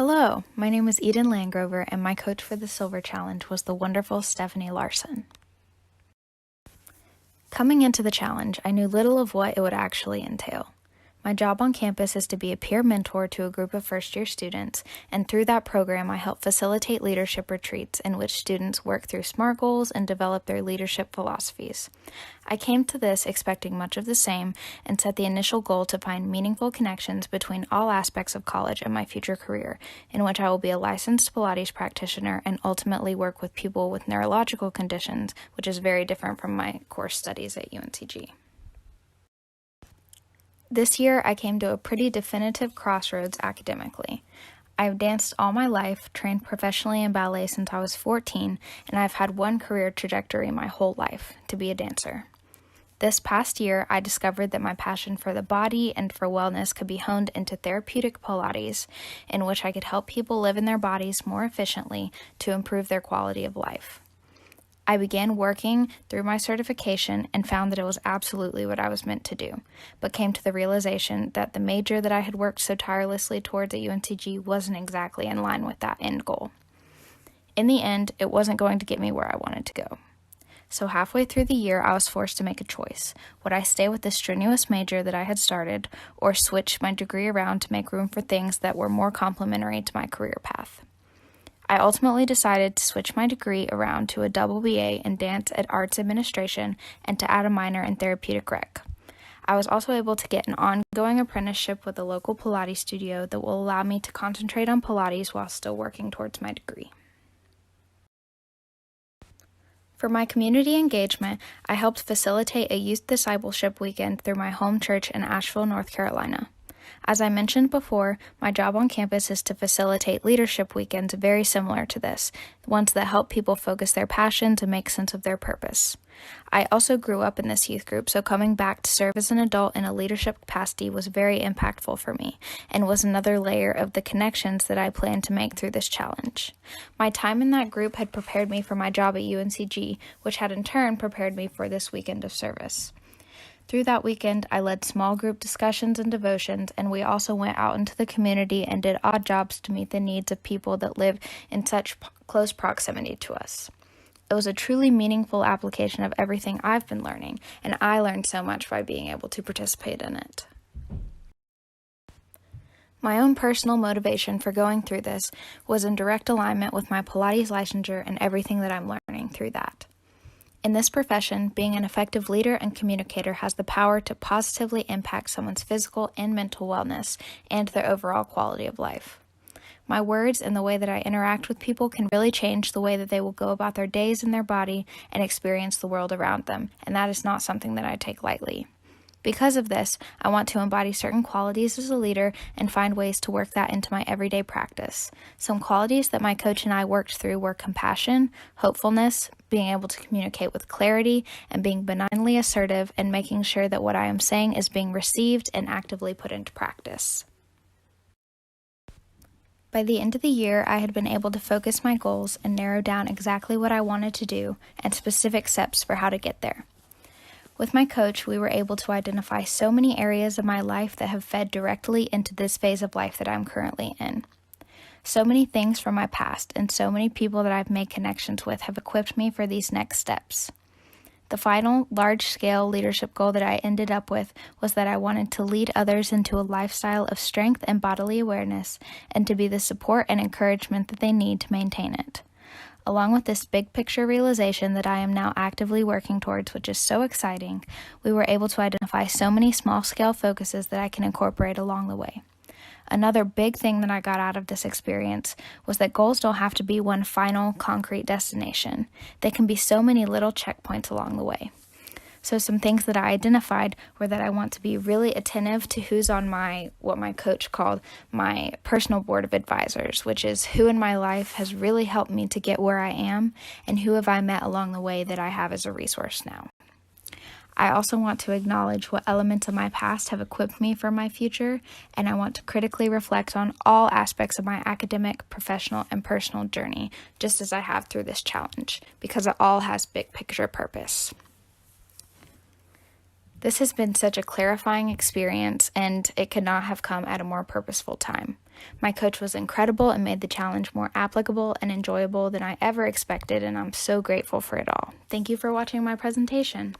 Hello, my name is Eden Landgrover, and my coach for the Silver Challenge was the wonderful Stephanie Larson. Coming into the challenge, I knew little of what it would actually entail. My job on campus is to be a peer mentor to a group of first-year students, and through that program, I help facilitate leadership retreats in which students work through SMART goals and develop their leadership philosophies. I came to this expecting much of the same and set the initial goal to find meaningful connections between all aspects of college and my future career, in which I will be a licensed Pilates practitioner and ultimately work with people with neurological conditions, which is very different from my course studies at UNCG. This year, I came to a pretty definitive crossroads academically. I've danced all my life, trained professionally in ballet since I was 14, and I've had one career trajectory my whole life, to be a dancer. This past year, I discovered that my passion for the body and for wellness could be honed into therapeutic Pilates, in which I could help people live in their bodies more efficiently to improve their quality of life. I began working through my certification and found that it was absolutely what I was meant to do, but came to the realization that the major that I had worked so tirelessly towards at UNCG wasn't exactly in line with that end goal. In the end, it wasn't going to get me where I wanted to go. So halfway through the year, I was forced to make a choice. Would I stay with the strenuous major that I had started, or switch my degree around to make room for things that were more complementary to my career path? I ultimately decided to switch my degree around to a double BA in Dance and Arts Administration and to add a minor in Therapeutic Rec. I was also able to get an ongoing apprenticeship with a local Pilates studio that will allow me to concentrate on Pilates while still working towards my degree. For my community engagement, I helped facilitate a youth discipleship weekend through my home church in Asheville, North Carolina. As I mentioned before, my job on campus is to facilitate leadership weekends very similar to this, ones that help people focus their passions and make sense of their purpose. I also grew up in this youth group, so coming back to serve as an adult in a leadership capacity was very impactful for me, and was another layer of the connections that I plan to make through this challenge. My time in that group had prepared me for my job at UNCG, which had in turn prepared me for this weekend of service. Through that weekend, I led small group discussions and devotions, and we also went out into the community and did odd jobs to meet the needs of people that live in such close proximity to us. It was a truly meaningful application of everything I've been learning, and I learned so much by being able to participate in it. My own personal motivation for going through this was in direct alignment with my Pilates licensure and everything that I'm learning through that. In this profession, being an effective leader and communicator has the power to positively impact someone's physical and mental wellness and their overall quality of life. My words and the way that I interact with people can really change the way that they will go about their days in their body and experience the world around them, and that is not something that I take lightly. Because of this, I want to embody certain qualities as a leader and find ways to work that into my everyday practice. Some qualities that my coach and I worked through were compassion, hopefulness, being able to communicate with clarity, and being benignly assertive and making sure that what I am saying is being received and actively put into practice. By the end of the year, I had been able to focus my goals and narrow down exactly what I wanted to do and specific steps for how to get there. With my coach, we were able to identify so many areas of my life that have fed directly into this phase of life that I'm currently in. So many things from my past and so many people that I've made connections with have equipped me for these next steps. The final, large-scale leadership goal that I ended up with was that I wanted to lead others into a lifestyle of strength and bodily awareness and to be the support and encouragement that they need to maintain it. Along with this big picture realization that I am now actively working towards, which is so exciting, we were able to identify so many small-scale focuses that I can incorporate along the way. Another big thing that I got out of this experience was that goals don't have to be one final, concrete destination. They can be so many little checkpoints along the way. So some things that I identified were that I want to be really attentive to who's on what my coach called my personal board of advisors, which is who in my life has really helped me to get where I am and who have I met along the way that I have as a resource now. I also want to acknowledge what elements of my past have equipped me for my future, and I want to critically reflect on all aspects of my academic, professional, and personal journey, just as I have through this challenge, because it all has big picture purpose. This has been such a clarifying experience, and it could not have come at a more purposeful time. My coach was incredible and made the challenge more applicable and enjoyable than I ever expected, and I'm so grateful for it all. Thank you for watching my presentation.